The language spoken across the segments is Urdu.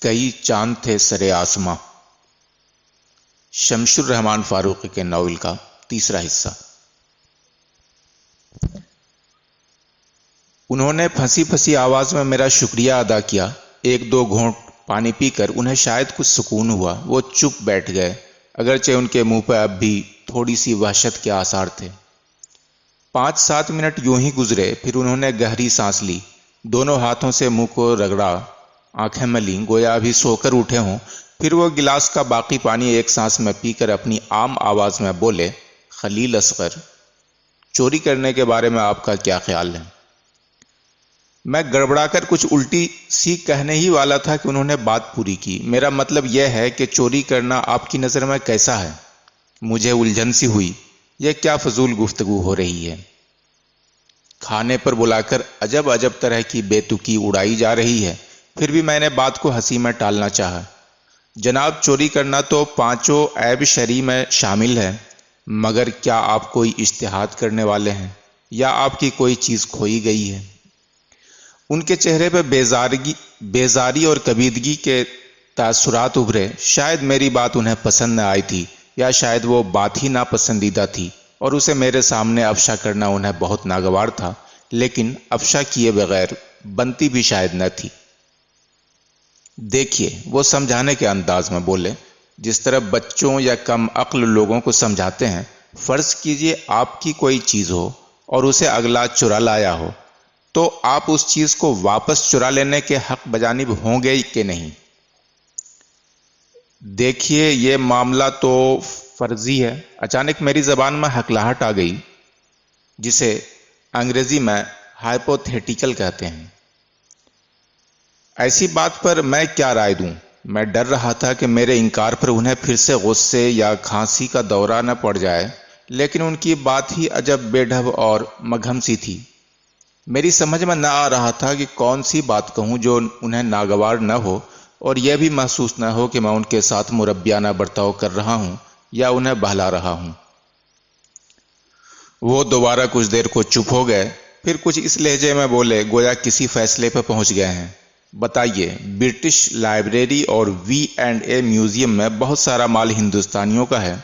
کئی چاند تھے سرے آسماں، شمس الرحمن فاروقی کے ناول کا تیسرا حصہ۔ انہوں نے پھنسی پھنسی آواز میں میرا شکریہ ادا کیا۔ ایک دو گھونٹ پانی پی کر انہیں شاید کچھ سکون ہوا۔ وہ چپ بیٹھ گئے، اگرچہ ان کے منہ پہ اب بھی تھوڑی سی وحشت کے آثار تھے۔ 5-7 منٹ یوں ہی گزرے، پھر انہوں نے گہری سانس لی، دونوں ہاتھوں سے منہ کو رگڑا، آنکھیں ملیں گویا ابھی سو کر اٹھے ہوں۔ پھر وہ گلاس کا باقی پانی ایک سانس میں پی کر اپنی عام آواز میں بولے، خلیل اصغر، چوری کرنے کے بارے میں آپ کا کیا خیال ہے؟ میں گڑبڑا کر کچھ الٹی سی کہنے ہی والا تھا کہ انہوں نے بات پوری کی۔ میرا مطلب یہ ہے کہ چوری کرنا آپ کی نظر میں کیسا ہے؟ مجھے الجھن سی ہوئی، یہ کیا فضول گفتگو ہو رہی ہے؟ کھانے پر بلا کر عجب عجب طرح کی بے تکی اڑائی جا رہی ہے۔ پھر بھی میں نے بات کو ہنسی میں ٹالنا چاہا۔ جناب، چوری کرنا تو 5 عیب شرعی میں شامل ہے، مگر کیا آپ کوئی اجتہاد کرنے والے ہیں یا آپ کی کوئی چیز کھوئی گئی ہے؟ ان کے چہرے پہ بیزاری اور کبیدگی کے تاثرات ابھرے۔ شاید میری بات انہیں پسند نہ آئی تھی، یا شاید وہ بات ہی ناپسندیدہ تھی اور اسے میرے سامنے افشا کرنا انہیں بہت ناگوار تھا، لیکن افشا کیے بغیر بنتی بھی شاید نہ تھی۔ دیکھیے، وہ سمجھانے کے انداز میں بولے، جس طرح بچوں یا کم عقل لوگوں کو سمجھاتے ہیں۔ فرض کیجئے آپ کی کوئی چیز ہو اور اسے اگلا چرا لایا ہو، تو آپ اس چیز کو واپس چرا لینے کے حق بجانب ہوں گے کہ نہیں؟ دیکھیے، یہ معاملہ تو فرضی ہے۔ اچانک میری زبان میں ہکلاہٹ آ گئی، جسے انگریزی میں ہائپوتھیٹیکل کہتے ہیں۔ ایسی بات پر میں کیا رائے دوں؟ میں ڈر رہا تھا کہ میرے انکار پر انہیں پھر سے غصے یا کھانسی کا دورہ نہ پڑ جائے، لیکن ان کی بات ہی عجب بے ڈھب اور مگہم سی تھی۔ میری سمجھ میں نہ آ رہا تھا کہ کون سی بات کہوں جو انہیں ناگوار نہ ہو اور یہ بھی محسوس نہ ہو کہ میں ان کے ساتھ مربیانہ برتاؤ کر رہا ہوں یا انہیں بہلا رہا ہوں۔ وہ دوبارہ کچھ دیر کو چپ ہو گئے، پھر کچھ اس لہجے میں بولے گویا کسی فیصلے پہ پہنچ گئے ہیں۔ بتائیے، برٹش لائبریری اور V&A میوزیم میں بہت سارا مال ہندوستانیوں کا ہے۔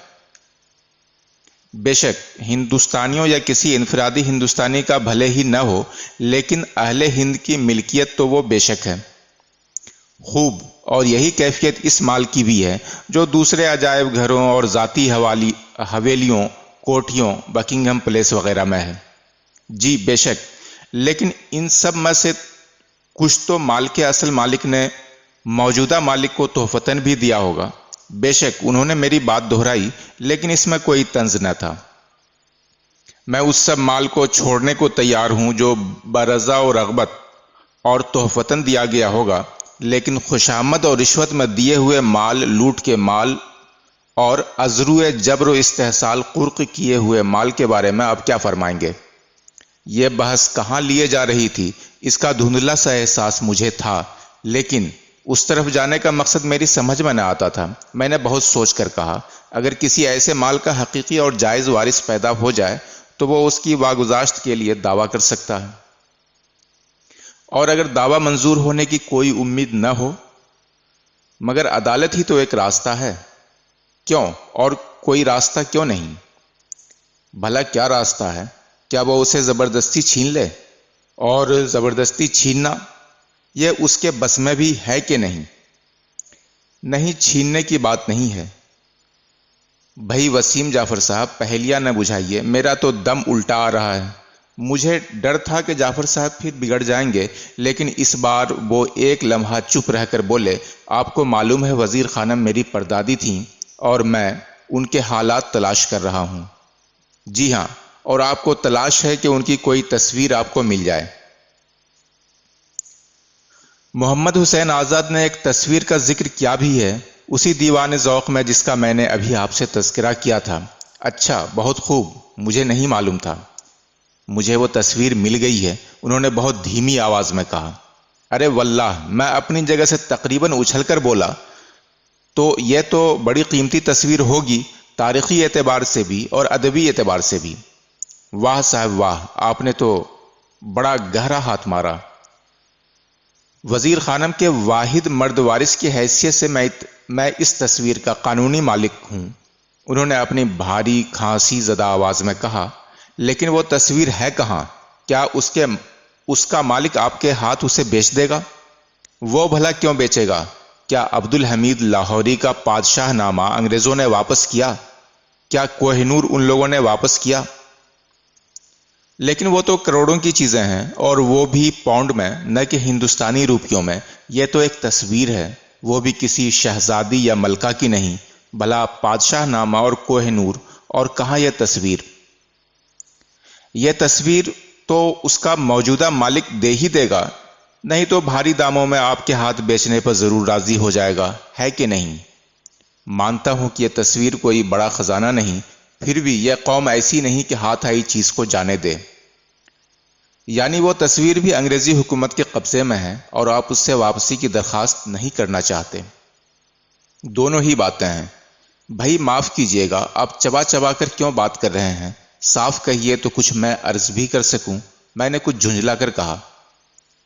بے شک، ہندوستانیوں یا کسی انفرادی ہندوستانی کا بھلے ہی نہ ہو، لیکن اہل ہند کی ملکیت تو وہ بے شک ہے۔ خوب، اور یہی کیفیت اس مال کی بھی ہے جو دوسرے عجائب گھروں اور ذاتی حویلیوں، کوٹھیوں، بکنگھم پیلیس وغیرہ میں ہے۔ جی بے شک، لیکن ان سب میں سے کچھ تو مال کے اصل مالک نے موجودہ مالک کو تحفتاً بھی دیا ہوگا۔ بے شک، انہوں نے میری بات دہرائی، لیکن اس میں کوئی طنز نہ تھا۔ میں اس سب مال کو چھوڑنے کو تیار ہوں جو برضا و رغبت اور تحفتاً دیا گیا ہوگا، لیکن خوشامد اور رشوت میں دیے ہوئے مال، لوٹ کے مال اور ازروِ جبر و استحصال قرق کیے ہوئے مال کے بارے میں آپ کیا فرمائیں گے؟ یہ بحث کہاں لیے جا رہی تھی، اس کا دھندلا سا احساس مجھے تھا، لیکن اس طرف جانے کا مقصد میری سمجھ میں نہ آتا تھا۔ میں نے بہت سوچ کر کہا، اگر کسی ایسے مال کا حقیقی اور جائز وارث پیدا ہو جائے تو وہ اس کی واگزاشت کے لیے دعویٰ کر سکتا ہے، اور اگر دعویٰ منظور ہونے کی کوئی امید نہ ہو، مگر عدالت ہی تو ایک راستہ ہے۔ کیوں؟ اور کوئی راستہ کیوں نہیں؟ بھلا کیا راستہ ہے؟ کیا وہ اسے زبردستی چھین لے؟ اور زبردستی چھیننا یہ اس کے بس میں بھی ہے کہ نہیں؟ نہیں، چھیننے کی بات نہیں ہے۔ بھائی وسیم جعفر صاحب، پہیلیاں نہ بجھائیے، میرا تو دم الٹا آ رہا ہے۔ مجھے ڈر تھا کہ جعفر صاحب پھر بگڑ جائیں گے، لیکن اس بار وہ ایک لمحہ چپ رہ کر بولے، آپ کو معلوم ہے وزیر خانم میری پردادی تھیں اور میں ان کے حالات تلاش کر رہا ہوں۔ جی ہاں، اور آپ کو تلاش ہے کہ ان کی کوئی تصویر آپ کو مل جائے۔ محمد حسین آزاد نے ایک تصویر کا ذکر کیا بھی ہے، اسی دیوان ذوق میں جس کا میں نے ابھی آپ سے تذکرہ کیا تھا۔ اچھا، بہت خوب، مجھے نہیں معلوم تھا۔ مجھے وہ تصویر مل گئی ہے، انہوں نے بہت دھیمی آواز میں کہا۔ ارے واللہ، میں اپنی جگہ سے تقریباً اچھل کر بولا، تو یہ تو بڑی قیمتی تصویر ہوگی، تاریخی اعتبار سے بھی اور ادبی اعتبار سے بھی۔ واہ صاحب واہ، آپ نے تو بڑا گہرا ہاتھ مارا۔ وزیر خانم کے واحد مرد وارث کی حیثیت سے میں اس تصویر کا قانونی مالک ہوں، انہوں نے اپنی بھاری کھانسی زدہ آواز میں کہا۔ لیکن وہ تصویر ہے کہاں؟ کیا اس کا مالک آپ کے ہاتھ اسے بیچ دے گا؟ وہ بھلا کیوں بیچے گا؟ کیا عبدالحمید لاہوری کا بادشاہ نامہ انگریزوں نے واپس کیا؟ کیا کوہ نور ان لوگوں نے واپس کیا؟ لیکن وہ تو کروڑوں کی چیزیں ہیں، اور وہ بھی پاؤنڈ میں، نہ کہ ہندوستانی روپیوں میں۔ یہ تو ایک تصویر ہے، وہ بھی کسی شہزادی یا ملکہ کی نہیں۔ بھلا بادشاہ نامہ اور کوہ نور، اور کہاں یہ تصویر؟ یہ تصویر تو اس کا موجودہ مالک دے ہی دے گا، نہیں تو بھاری داموں میں آپ کے ہاتھ بیچنے پر ضرور راضی ہو جائے گا، ہے کہ نہیں؟ مانتا ہوں کہ یہ تصویر کوئی بڑا خزانہ نہیں، پھر بھی یہ قوم ایسی نہیں کہ ہاتھ آئی چیز کو جانے دے۔ یعنی وہ تصویر بھی انگریزی حکومت کے قبضے میں ہے، اور آپ اس سے واپسی کی درخواست نہیں کرنا چاہتے۔ دونوں ہی باتیں ہیں۔ بھائی معاف کیجئے گا، آپ چبا چبا کر کیوں بات کر رہے ہیں؟ صاف کہیے تو کچھ میں عرض بھی کر سکوں۔ میں نے کچھ جھنجھلا کر کہا۔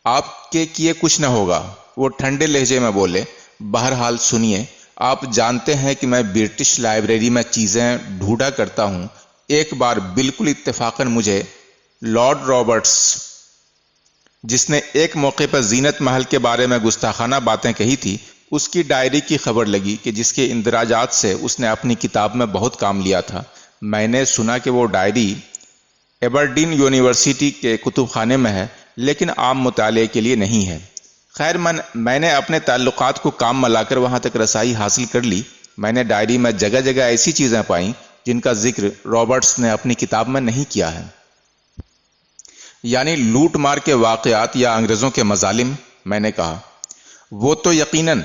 آپ کے کیے کچھ نہ ہوگا، وہ ٹھنڈے لہجے میں بولے۔ بہرحال سنیے، آپ جانتے ہیں کہ میں برٹش لائبریری میں چیزیں ڈھونڈا کرتا ہوں۔ ایک بار بالکل اتفاقاً مجھے لارڈ رابرٹس، جس نے ایک موقع پر زینت محل کے بارے میں گستاخانہ باتیں کہی تھی، اس کی ڈائری کی خبر لگی کہ جس کے اندراجات سے اس نے اپنی کتاب میں بہت کام لیا تھا۔ میں نے سنا کہ وہ ڈائری ایبرڈین یونیورسٹی کے کتب خانے میں ہے، لیکن عام مطالعے کے لیے نہیں ہے۔ خیر، میں نے اپنے تعلقات کو کام میں لا کر وہاں تک رسائی حاصل کر لی۔ میں نے ڈائری میں جگہ جگہ ایسی چیزیں پائیں جن کا ذکر رابرٹس نے اپنی کتاب میں نہیں کیا ہے۔ یعنی لوٹ مار کے واقعات یا انگریزوں کے مظالم؟ میں نے کہا۔ وہ تو یقیناً،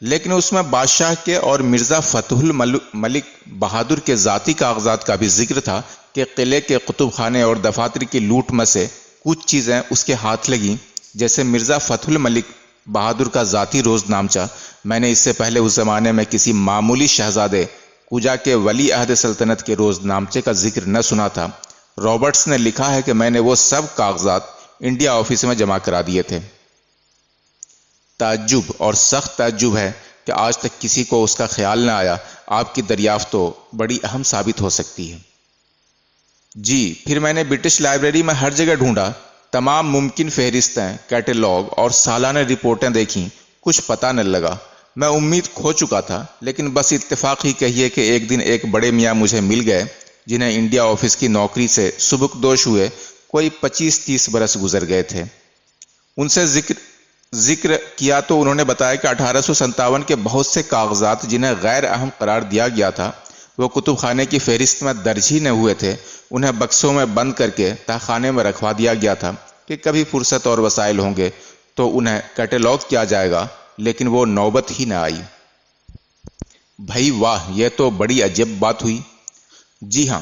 لیکن اس میں بادشاہ کے اور مرزا فتح الملک بہادر کے ذاتی کاغذات کا بھی ذکر تھا کہ قلعے کے کتب خانے اور دفاتر کی لوٹ میں سے کچھ چیزیں اس کے ہاتھ لگیں، جیسے مرزا فتح الملک بہادر کا ذاتی روز نامچہ۔ میں نے اس سے پہلے اس زمانے میں کسی معمولی شہزادے کوجا کے ولی عہد سلطنت کے روز نامچے کا ذکر نہ سنا تھا۔ رابرٹس نے لکھا ہے کہ میں نے وہ سب کاغذات انڈیا آفس میں جمع کرا دیے تھے۔ تعجب، اور سخت تعجب ہے کہ آج تک کسی کو اس کا خیال نہ آیا۔ آپ کی دریافت تو بڑی اہم ثابت ہو سکتی ہے۔ جی، پھر میں نے برٹش لائبریری میں ہر جگہ ڈھونڈا، تمام ممکن فہرستیں، کیٹلاگ اور سالانہ رپورٹیں دیکھیں، کچھ پتہ نہ لگا۔ میں امید کھو چکا تھا، لیکن بس اتفاق ہی کہیے کہ ایک دن ایک بڑے میاں مجھے مل گئے، جنہیں انڈیا آفس کی نوکری سے سبکدوش ہوئے کوئی 25-30 برس گزر گئے تھے۔ ان سے ذکر کیا تو انہوں نے بتایا کہ 1857 کے بہت سے کاغذات جنہیں غیر اہم قرار دیا گیا تھا، وہ کتب خانے کی فہرست میں درج ہی نہ ہوئے تھے۔ انہیں بکسوں میں بند کر کے تہخانے میں رکھوا دیا گیا تھا کہ کبھی فرصت اور وسائل ہوں گے تو انہیں کیٹلاگ کیا جائے گا، لیکن وہ نوبت ہی نہ آئی۔ بھائی واہ، یہ تو بڑی عجیب بات ہوئی۔ جی ہاں،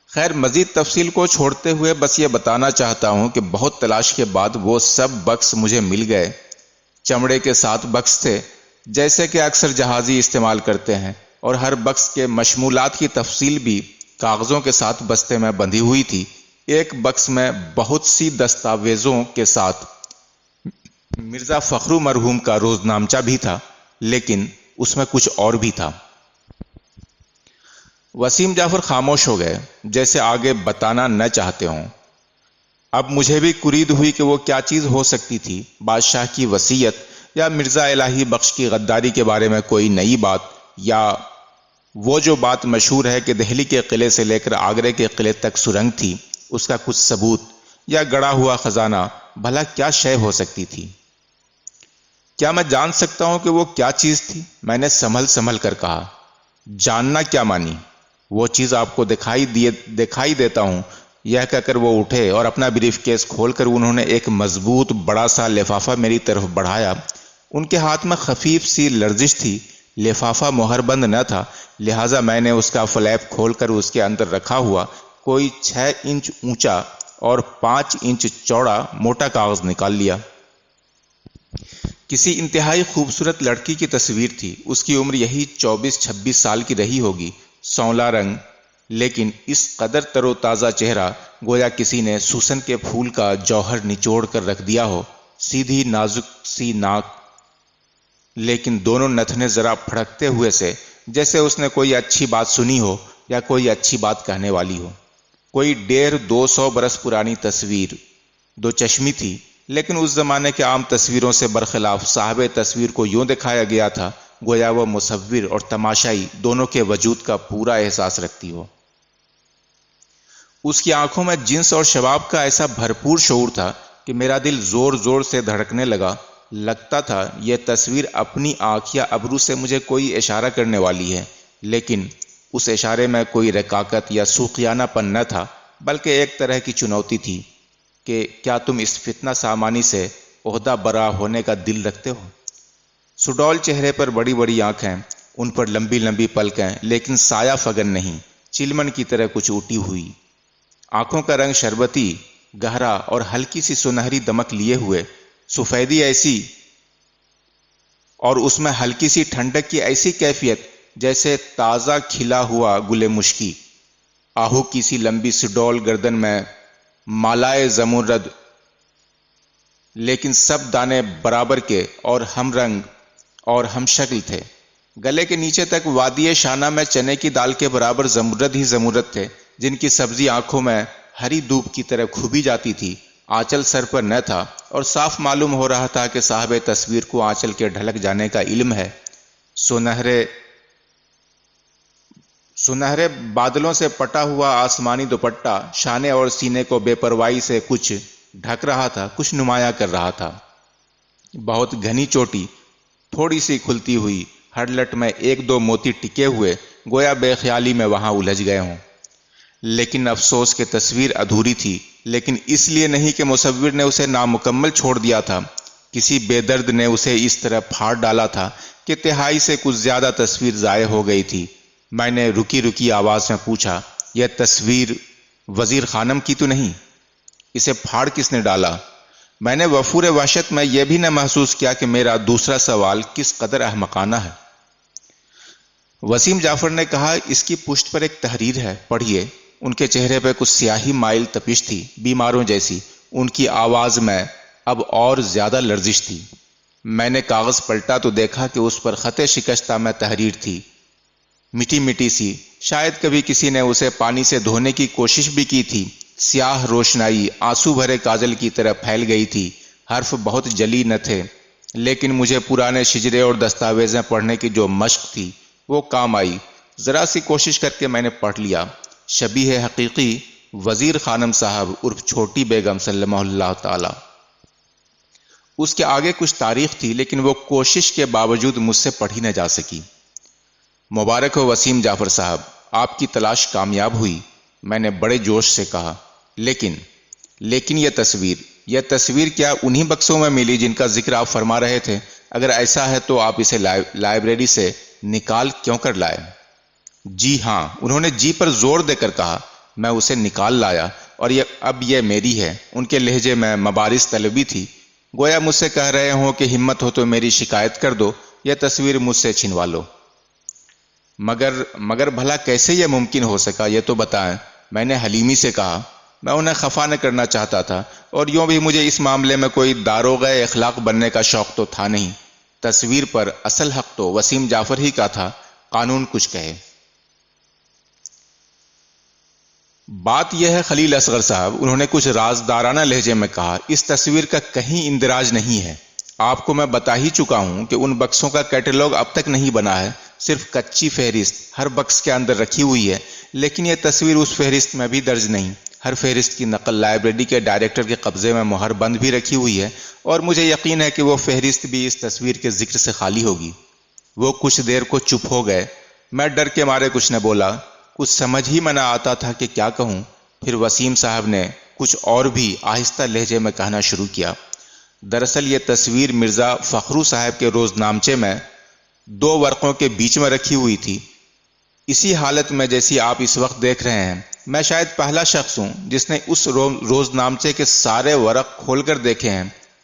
خیر مزید تفصیل کو چھوڑتے ہوئے بس یہ بتانا چاہتا ہوں کہ بہت تلاش کے بعد وہ سب بکس مجھے مل گئے۔ چمڑے کے 7 بکس تھے، جیسے کہ اکثر جہازی استعمال کرتے ہیں، اور ہر بکس کے مشمولات کی تفصیل بھی کاغذوں کے ساتھ بستے میں بندھی ہوئی تھی۔ ایک بکس میں بہت سی دستاویزوں کے ساتھ مرزا فخرو مرحوم کا روز نامچہ بھی تھا، لیکن اس میں کچھ اور بھی تھا۔ وسیم جعفر خاموش ہو گئے، جیسے آگے بتانا نہ چاہتے ہوں۔ اب مجھے بھی کرید ہوئی کہ وہ کیا چیز ہو سکتی تھی، بادشاہ کی وصیت یا مرزا الہی بخش کی غداری کے بارے میں کوئی نئی بات، یا وہ جو بات مشہور ہے کہ دہلی کے قلعے سے لے کر آگرے کے قلعے تک سرنگ تھی، اس کا کچھ ثبوت، یا گڑا ہوا خزانہ۔ بھلا کیا شے ہو سکتی تھی؟ کیا میں جان سکتا ہوں کہ وہ کیا چیز تھی؟ میں نے سنبھل کر کہا۔ جاننا کیا مانی؟ وہ چیز آپ کو دکھائی دیتا ہوں۔ یہ کہہ کر وہ اٹھے اور اپنا بریف کیس کھول کر انہوں نے ایک مضبوط بڑا سا لفافہ میری طرف بڑھایا۔ ان کے ہاتھ میں خفیف سی لرزش تھی۔ لفافہ مہر بند نہ تھا، لہٰذا میں نے اس کا فلیپ کھول کر اس کے اندر رکھا ہوا کوئی 6 انچ اونچا اور 5 انچ چوڑا موٹا کاغذ نکال لیا۔ کسی انتہائی خوبصورت لڑکی کی تصویر تھی۔ اس کی عمر یہی 24-26 سال کی رہی ہوگی، سونلا رنگ، لیکن اس قدر تر و تازہ چہرہ، گویا کسی نے سوسن کے پھول کا جوہر نچوڑ کر رکھ دیا ہو۔ سیدھی نازک سی ناک، لیکن دونوں نتنے ذرا پھڑکتے ہوئے سے، جیسے اس نے کوئی اچھی بات سنی ہو یا کوئی اچھی بات کہنے والی ہو۔ کوئی 150-200 برس پرانی تصویر، دو چشمی تھی، لیکن اس زمانے کے عام تصویروں سے برخلاف صاحب تصویر کو یوں دکھایا گیا تھا گویا وہ مصور اور تماشائی دونوں کے وجود کا پورا احساس رکھتی ہو۔ اس کی آنکھوں میں جنس اور شباب کا ایسا بھرپور شعور تھا کہ میرا دل زور زور سے دھڑکنے لگا۔ لگتا تھا یہ تصویر اپنی آنکھ یا ابرو سے مجھے کوئی اشارہ کرنے والی ہے، لیکن اس اشارے میں کوئی رقاقت یا سوخیانہ پن نہ تھا، بلکہ ایک طرح کی چنوتی تھی کہ کیا تم اس فتنہ سامانی سے عہدہ برا ہونے کا دل رکھتے ہو؟ سڈول چہرے پر بڑی بڑی آنکھیں، ان پر لمبی لمبی پلکیں، لیکن سایہ فگن نہیں، چلمن کی طرح کچھ اوٹی ہوئی۔ آنکھوں کا رنگ شربتی، گہرا اور ہلکی سی سنہری دمک لیے ہوئے، سفیدی ایسی، اور اس میں ہلکی سی ٹھنڈک کی ایسی کیفیت جیسے تازہ کھلا ہوا گل مشکی۔ آہو کی سی لمبی سڈول گردن میں مالائے زمرد، لیکن سب دانے برابر کے اور ہم رنگ اور ہم شکل تھے۔ گلے کے نیچے تک وادی شانہ میں چنے کی دال کے برابر زمرد ہی زمرد تھے، جن کی سبزی آنکھوں میں ہری دھوپ کی طرح کھبی جاتی تھی۔ آنچل سر پر نہ تھا، اور صاف معلوم ہو رہا تھا کہ صاحب تصویر کو آنچل کے ڈھلک جانے کا علم ہے۔ سنہرے بادلوں سے پٹا ہوا آسمانی دوپٹہ شانے اور سینے کو بے پرواہی سے کچھ ڈھک رہا تھا، کچھ نمایاں کر رہا تھا۔ بہت گھنی چوٹی، تھوڑی سی کھلتی ہوئی، ہر لٹ میں 1-2 موتی ٹکے ہوئے، گویا بے خیالی میں وہاں الجھ گئے ہوں۔ لیکن افسوس کہ تصویر ادھوری تھی، لیکن اس لیے نہیں کہ مصور نے اسے نامکمل چھوڑ دیا تھا۔ کسی بے درد نے اسے اس طرح پھاڑ ڈالا تھا کہ تہائی سے کچھ زیادہ تصویر ضائع ہو گئی تھی۔ میں نے رکی رکی آواز میں پوچھا، یہ تصویر وزیر خانم کی تو نہیں؟ اسے پھاڑ کس نے ڈالا؟ میں نے وفور وحشت میں یہ بھی نہ محسوس کیا کہ میرا دوسرا سوال کس قدر احمقانہ ہے۔ وسیم جعفر نے کہا، اس کی پشت پر ایک تحریر ہے، پڑھیے۔ ان کے چہرے پہ کچھ سیاہی مائل تپش تھی، بیماروں جیسی۔ ان کی آواز میں اب اور زیادہ لرزش تھی۔ میں نے کاغذ پلٹا تو دیکھا کہ اس پر خط شکستہ میں تحریر تھی، مٹی مٹی سی، شاید کبھی کسی نے اسے پانی سے دھونے کی کوشش بھی کی تھی۔ سیاہ روشنائی آنسو بھرے کاجل کی طرح پھیل گئی تھی۔ حرف بہت جلی نہ تھے، لیکن مجھے پرانے شجرے اور دستاویزیں پڑھنے کی جو مشق تھی وہ کام آئی۔ ذرا سی کوشش کر کے میں نے پڑھ لیا، شبیہ حقیقی وزیر خانم صاحب عرف چھوٹی بیگم سلمہ اللہ تعالی۔ اس کے آگے کچھ تاریخ تھی، لیکن وہ کوشش کے باوجود مجھ سے پڑھی نہ جا سکی۔ مبارک ہو وسیم جعفر صاحب، آپ کی تلاش کامیاب ہوئی، میں نے بڑے جوش سے کہا۔ لیکن یہ تصویر کیا انہی بکسوں میں ملی جن کا ذکر آپ فرما رہے تھے؟ اگر ایسا ہے تو آپ اسے لائبریری سے نکال کیوں کر لائے؟ جی ہاں، انہوں نے جی پر زور دے کر کہا۔ میں اسے نکال لایا، اور اب یہ میری ہے۔ ان کے لہجے میں مبارز طلبی تھی، گویا مجھ سے کہہ رہے ہوں کہ ہمت ہو تو میری شکایت کر دو، یہ تصویر مجھ سے چھنوا لو۔ مگر بھلا کیسے یہ ممکن ہو سکا، یہ تو بتائیں، میں نے حلیمی سے کہا۔ میں انہیں خفا نہ کرنا چاہتا تھا، اور یوں بھی مجھے اس معاملے میں کوئی داروغہ اخلاق بننے کا شوق تو تھا نہیں۔ تصویر پر اصل حق تو وسیم جعفر ہی کا تھا، قانون کچھ کہے۔ بات یہ ہے خلیل اصغر صاحب، انہوں نے کچھ رازدارانہ لہجے میں کہا، اس تصویر کا کہیں اندراج نہیں ہے۔ آپ کو میں بتا ہی چکا ہوں کہ ان بکسوں کا کیٹلاگ اب تک نہیں بنا ہے، صرف کچی فہرست ہر بکس کے اندر رکھی ہوئی ہے، لیکن یہ تصویر اس فہرست میں بھی درج نہیں۔ ہر فہرست کی نقل لائبریری کے ڈائریکٹر کے قبضے میں مہر بند بھی رکھی ہوئی ہے، اور مجھے یقین ہے کہ وہ فہرست بھی اس تصویر کے ذکر سے خالی ہوگی۔ وہ کچھ دیر کو چپ ہو گئے۔ میں ڈر کے مارے کچھ نہ بولا، کچھ سمجھ ہی میں نہ آتا تھا کہ کیا کہوں۔ پھر وسیم صاحب نے کچھ اور بھی آہستہ لہجے میں کہنا شروع کیا۔ دراصل یہ تصویر مرزا فخرو صاحب کے روزنامچے میں 2 ورقوں کے بیچ میں رکھی ہوئی تھی، اسی حالت میں جیسی آپ اس وقت دیکھ رہے ہیں۔ میں شاید پہلا شخص ہوں جس نے اس روزنامچے کے سارے ورق کھول کر دیکھے ہیں۔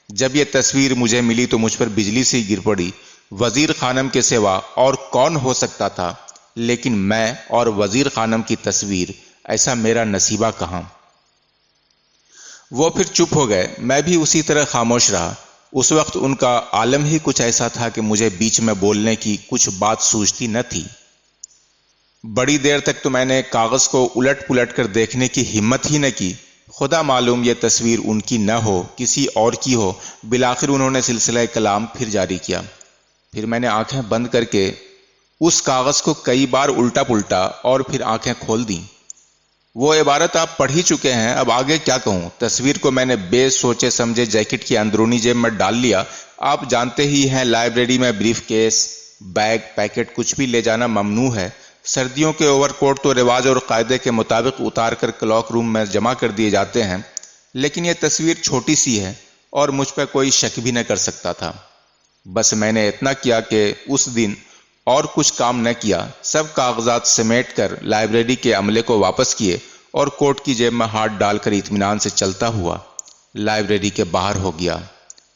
جب یہ تصویر مجھے ملی تو مجھ پر بجلی سی گر پڑی۔ وزیر خانم کے سوا اور کون ہو سکتا تھا، لیکن میں اور وزیر خانم کی تصویر، ایسا میرا نصیبہ کہاں۔ وہ پھر چپ ہو گئے، میں بھی اسی طرح خاموش رہا۔ اس وقت ان کا عالم ہی کچھ ایسا تھا کہ مجھے بیچ میں بولنے کی کچھ بات سوچتی نہ تھی۔ بڑی دیر تک تو میں نے کاغذ کو الٹ پلٹ کر دیکھنے کی ہمت ہی نہ کی۔ خدا معلوم یہ تصویر ان کی نہ ہو کسی اور کی ہو۔ بالآخر انہوں نے سلسلہ کلام پھر جاری کیا۔ پھر میں نے آنکھیں بند کر کے اس کاغذ کو کئی بار الٹا پلٹا اور پھر آنکھیں کھول دیں۔ وہ عبارت آپ پڑھ ہی چکے ہیں، اب آگے کیا کہوں؟ تصویر کو میں نے بے سوچے سمجھے جیکٹ کی اندرونی جیب میں ڈال لیا۔ آپ جانتے ہی ہیں لائبریری میں بریف کیس، بیگ، پیکٹ کچھ بھی لے جانا ممنوع ہے۔ سردیوں کے اوور کوٹ تو رواج اور قاعدے کے مطابق اتار کر کلاک روم میں جمع کر دیے جاتے ہیں، لیکن یہ تصویر چھوٹی سی ہے اور مجھ پہ کوئی شک بھی نہ کر سکتا تھا۔ بس میں نے اتنا کیا کہ اس دن اور کچھ کام نہ کیا، سب کاغذات سمیٹ کر لائبریری کے عملے کو واپس کیے اور کوٹ کی جیب میں ہاتھ ڈال کر اطمینان سے چلتا ہوا لائبریری کے باہر ہو گیا۔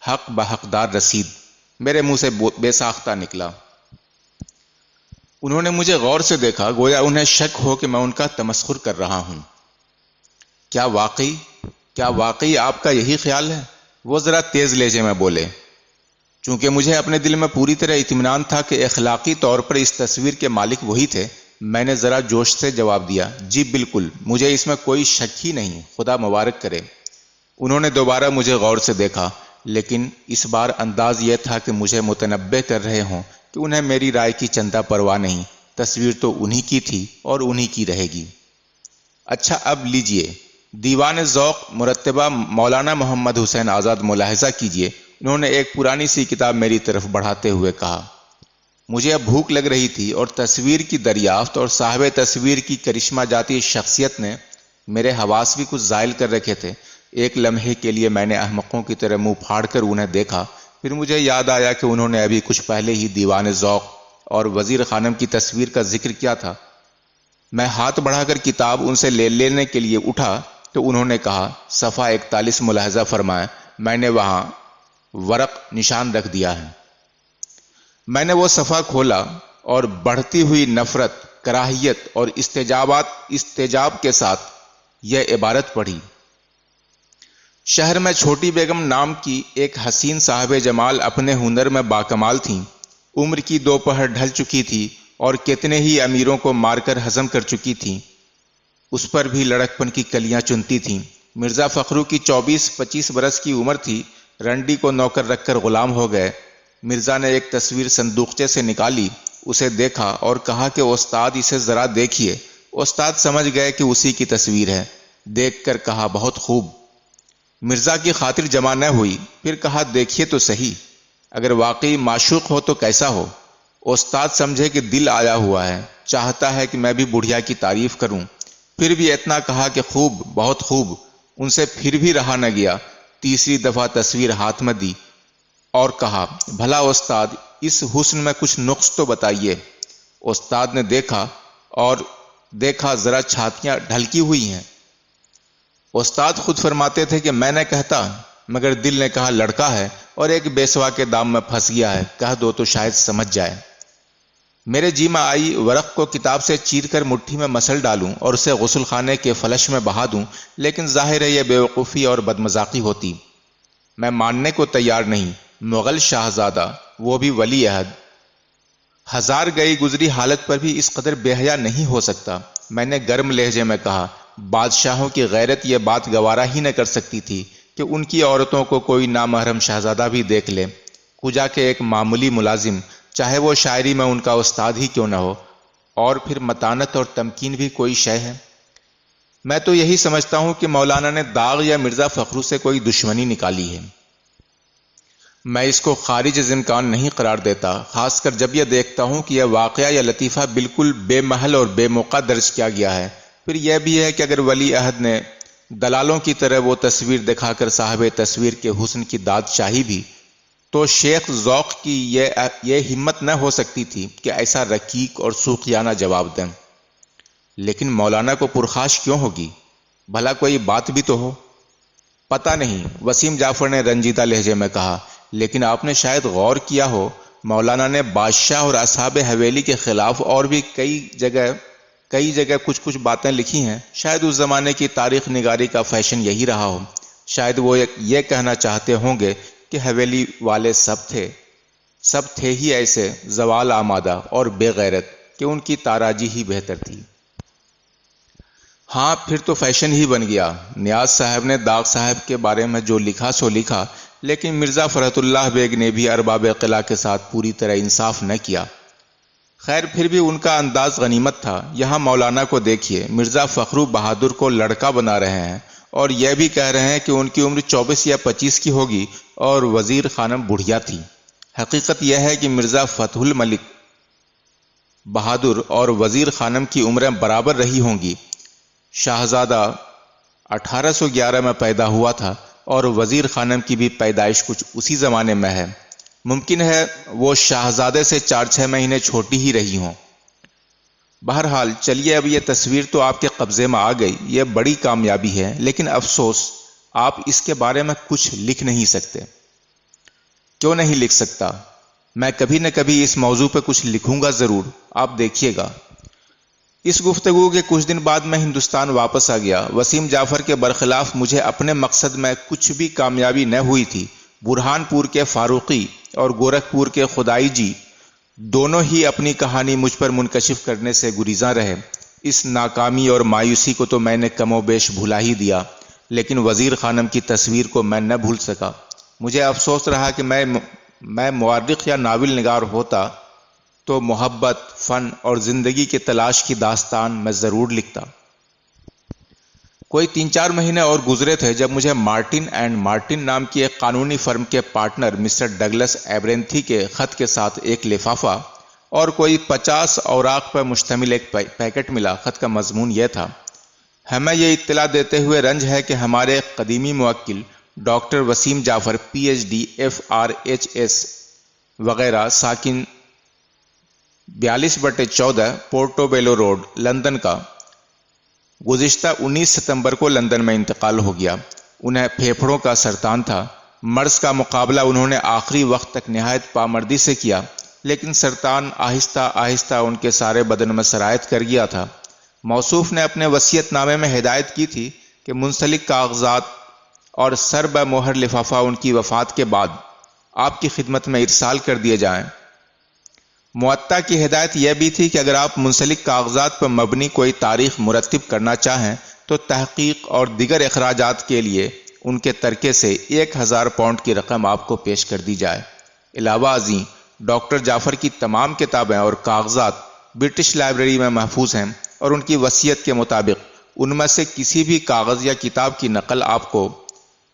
حق بحقدار رسید میرے منہ سے بے ساختہ نکلا۔ انہوں نے مجھے غور سے دیکھا، گویا انہیں شک ہو کہ میں ان کا تمسخر کر رہا ہوں۔ کیا واقعی آپ کا یہی خیال ہے؟ وہ ذرا تیز لہجے میں بولے۔ چونکہ مجھے اپنے دل میں پوری طرح اطمینان تھا کہ اخلاقی طور پر اس تصویر کے مالک وہی تھے، میں نے ذرا جوش سے جواب دیا، جی بالکل، مجھے اس میں کوئی شک ہی نہیں، خدا مبارک کرے۔ انہوں نے دوبارہ مجھے غور سے دیکھا، لیکن اس بار انداز یہ تھا کہ مجھے متنبہ کر رہے ہوں کہ انہیں میری رائے کی چندہ پرواہ نہیں، تصویر تو انہی کی تھی اور انہی کی رہے گی۔ اچھا اب لیجئے، دیوان ذوق مرتبہ مولانا محمد حسین آزاد ملاحظہ کیجئے۔ انہوں نے ایک پرانی سی کتاب میری طرف بڑھاتے ہوئے کہا۔ مجھے اب بھوک لگ رہی تھی اور تصویر کی دریافت اور صاحب تصویر کی کرشمہ جاتی شخصیت نے میرے حواس بھی کچھ زائل کر رکھے تھے۔ ایک لمحے کے لیے میں نے احمقوں کی طرح منہ پھاڑ کر انہیں دیکھا، پھر مجھے یاد آیا کہ انہوں نے ابھی کچھ پہلے ہی دیوان ذوق اور وزیر خانم کی تصویر کا ذکر کیا تھا۔ میں ہاتھ بڑھا کر کتاب ان سے لینے کے لیے اٹھا تو انہوں نے کہا، صفحہ 41 ملاحظہ فرمائیں، میں نے وہاں ورق نشان رکھ دیا ہے۔ میں نے وہ صفحہ کھولا اور بڑھتی ہوئی نفرت، کراہیت اور استجاب کے ساتھ یہ عبارت پڑھی۔ شہر میں چھوٹی بیگم نام کی ایک حسین صاحب جمال اپنے ہنر میں باکمال تھیں۔ عمر کی دوپہر ڈھل چکی تھی اور کتنے ہی امیروں کو مار کر ہضم کر چکی تھیں، اس پر بھی لڑکپن کی کلیاں چنتی تھیں۔ مرزا فخرو کی 24-25 برس کی عمر تھی، رنڈی کو نوکر رکھ کر غلام ہو گئے۔ مرزا نے ایک تصویر صندوقچے سے نکالی، اسے دیکھا اور کہا کہ استاد اسے ذرا دیکھیے۔ استاد سمجھ گئے کہ اسی کی تصویر ہے، دیکھ کر کہا، بہت خوب۔ مرزا کی خاطر جمع نہ ہوئی، پھر کہا، دیکھیے تو صحیح، اگر واقعی معشوق ہو تو کیسا ہو؟ استاد سمجھے کہ دل آیا ہوا ہے، چاہتا ہے کہ میں بھی بڑھیا کی تعریف کروں، پھر بھی اتنا کہا کہ خوب، بہت خوب۔ ان سے پھر بھی رہا نہ گیا، تیسری دفعہ تصویر ہاتھ میں دی اور کہا، بھلا استاد اس حسن میں کچھ نقص تو بتائیے۔ استاد نے دیکھا ذرا چھاتیاں ڈھلکی ہوئی ہیں۔ استاد خود فرماتے تھے کہ میں نے کہتا، مگر دل نے کہا لڑکا ہے اور ایک بیسوا کے دام میں پھنس گیا ہے، کہہ دو تو شاید سمجھ جائے۔ میرے جی میں آئی ورق کو کتاب سے چیر کر مٹھی میں مسل ڈالوں اور اسے غسل خانے کے فلش میں بہا دوں، لیکن ظاہر ہے یہ بیوقوفی اور بدمذاقی ہوتی۔ میں ماننے کو تیار نہیں، مغل شاہزادہ، وہ بھی ولی عہد، ہزار گئی گزری حالت پر بھی اس قدر بے حیا نہیں ہو سکتا۔ میں نے گرم لہجے میں کہا، بادشاہوں کی غیرت یہ بات گوارا ہی نہ کر سکتی تھی کہ ان کی عورتوں کو کوئی نامحرم شہزادہ بھی دیکھ لے، کجا کے ایک معمولی ملازم، چاہے وہ شاعری میں ان کا استاد ہی کیوں نہ ہو، اور پھر متانت اور تمکین بھی کوئی شے ہے۔ میں تو یہی سمجھتا ہوں کہ مولانا نے داغ یا مرزا فخرو سے کوئی دشمنی نکالی ہے۔ میں اس کو خارج از امکان نہیں قرار دیتا، خاص کر جب یہ دیکھتا ہوں کہ یہ واقعہ یا لطیفہ بالکل بے محل اور بے موقع درج کیا گیا ہے۔ پھر یہ بھی ہے کہ اگر ولی عہد نے دلالوں کی طرح وہ تصویر دکھا کر صاحب تصویر کے حسن کی داد چاہی بھی، تو شیخ ذوق کی یہ ہمت نہ ہو سکتی تھی کہ ایسا رقیق اور سوخیانہ جواب دیں۔ لیکن مولانا کو پرخاش کیوں ہوگی؟ بھلا کوئی بات بھی تو ہو۔ پتہ نہیں، وسیم جعفر نے رنجیدہ لہجے میں کہا، لیکن آپ نے شاید غور کیا ہو، مولانا نے بادشاہ اور اصحاب حویلی کے خلاف اور بھی کئی جگہ کچھ باتیں لکھی ہیں۔ شاید اس زمانے کی تاریخ نگاری کا فیشن یہی رہا ہو، شاید وہ یہ کہنا چاہتے ہوں گے کہ حویلی والے سب تھے ہی ایسے زوال آمادہ اور بے غیرت کہ ان کی تاراجی ہی بہتر تھی۔ ہاں پھر تو فیشن ہی بن گیا۔ نیاز صاحب نے داغ صاحب کے بارے میں جو لکھا سو لکھا، لیکن مرزا فرحت اللہ بیگ نے بھی ارباب قلعہ کے ساتھ پوری طرح انصاف نہ کیا۔ خیر پھر بھی ان کا انداز غنیمت تھا۔ یہاں مولانا کو دیکھیے، مرزا فخرو بہادر کو لڑکا بنا رہے ہیں اور یہ بھی کہہ رہے ہیں کہ ان کی عمر 24 یا 25 کی ہوگی اور وزیر خانم بڑھیا تھی۔ حقیقت یہ ہے کہ مرزا فتح الملک بہادر اور وزیر خانم کی عمریں برابر رہی ہوں گی۔ شاہزادہ 1811 میں پیدا ہوا تھا اور وزیر خانم کی بھی پیدائش کچھ اسی زمانے میں ہے۔ ممکن ہے وہ شاہزادے سے 4-6 مہینے چھوٹی ہی رہی ہوں۔ بہرحال چلیے، اب یہ تصویر تو آپ کے قبضے میں آ گئی، یہ بڑی کامیابی ہے، لیکن افسوس آپ اس کے بارے میں کچھ لکھ نہیں سکتے۔ کیوں نہیں لکھ سکتا؟ میں کبھی نہ کبھی اس موضوع پہ کچھ لکھوں گا ضرور، آپ دیکھیے گا۔ اس گفتگو کے کچھ دن بعد میں ہندوستان واپس آ گیا۔ وسیم جعفر کے برخلاف مجھے اپنے مقصد میں کچھ بھی کامیابی نہ ہوئی تھی۔ برہان پور کے فاروقی اور گورکھپور کے خدائی جی دونوں ہی اپنی کہانی مجھ پر منکشف کرنے سے گریزاں رہے۔ اس ناکامی اور مایوسی کو تو میں نے کم و بیش بھلا ہی دیا، لیکن وزیر خانم کی تصویر کو میں نہ بھول سکا۔ مجھے افسوس رہا کہ میں مورخ یا ناول نگار ہوتا تو محبت، فن اور زندگی کی تلاش کی داستان میں ضرور لکھتا۔ کوئی 3-4 مہینے اور گزرے تھے جب مجھے مارٹن اینڈ مارٹن نام کی ایک قانونی فرم کے پارٹنر مسٹر ڈگلس ایبرینتھی کے خط کے ساتھ ایک لفافہ اور کوئی 50 اوراق پر مشتمل ایک پیکٹ ملا۔ خط کا مضمون یہ تھا: ہمیں یہ اطلاع دیتے ہوئے رنج ہے کہ ہمارے قدیمی موکل ڈاکٹر وسیم جعفر PhD FRHS وغیرہ ساکن 42/14 پورٹو بیلو روڈ لندن کا گزشتہ 19 ستمبر کو لندن میں انتقال ہو گیا۔ انہیں پھیپھڑوں کا سرطان تھا۔ مرض کا مقابلہ انہوں نے آخری وقت تک نہایت پامردی سے کیا، لیکن سرطان آہستہ آہستہ ان کے سارے بدن میں سرایت کر گیا تھا۔ موصوف نے اپنے وصیت نامے میں ہدایت کی تھی کہ منسلک کاغذات اور سر بہ مہر لفافہ ان کی وفات کے بعد آپ کی خدمت میں ارسال کر دیے جائیں۔ معطا کی ہدایت یہ بھی تھی کہ اگر آپ منسلک کاغذات پر مبنی کوئی تاریخ مرتب کرنا چاہیں تو تحقیق اور دیگر اخراجات کے لیے ان کے ترکے سے 1000 پاؤنڈ کی رقم آپ کو پیش کر دی جائے۔ علاوہ ازیں ڈاکٹر جعفر کی تمام کتابیں اور کاغذات برٹش لائبریری میں محفوظ ہیں اور ان کی وصیت کے مطابق ان میں سے کسی بھی کاغذ یا کتاب کی نقل آپ کو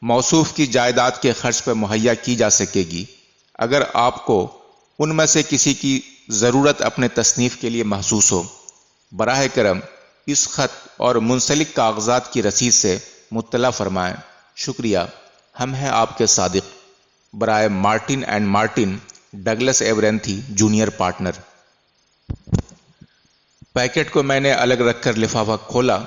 موصوف کی جائیداد کے خرچ پر مہیا کی جا سکے گی۔ اگر آپ کو ان میں سے کسی کی ضرورت اپنے تصنیف کے لیے محسوس ہو، براہ کرم اس خط اور منسلک کاغذات کی رسید سے مطلع فرمائیں۔ شکریہ، ہم ہیں آپ کے صادق، برائے Martin and Martin, Douglas Abernethy junior partner. Pact کو میں نے الگ رکھ کر لفافہ کھولا۔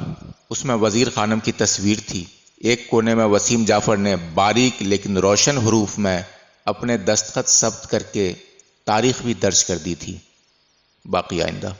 اس میں وزیر خانم کی تصویر تھی۔ ایک کونے میں وسیم جعفر نے باریک لیکن روشن حروف میں اپنے دستخط ثبت کر کے تاریخ بھی درج کر دی تھی۔ باقی آئندہ۔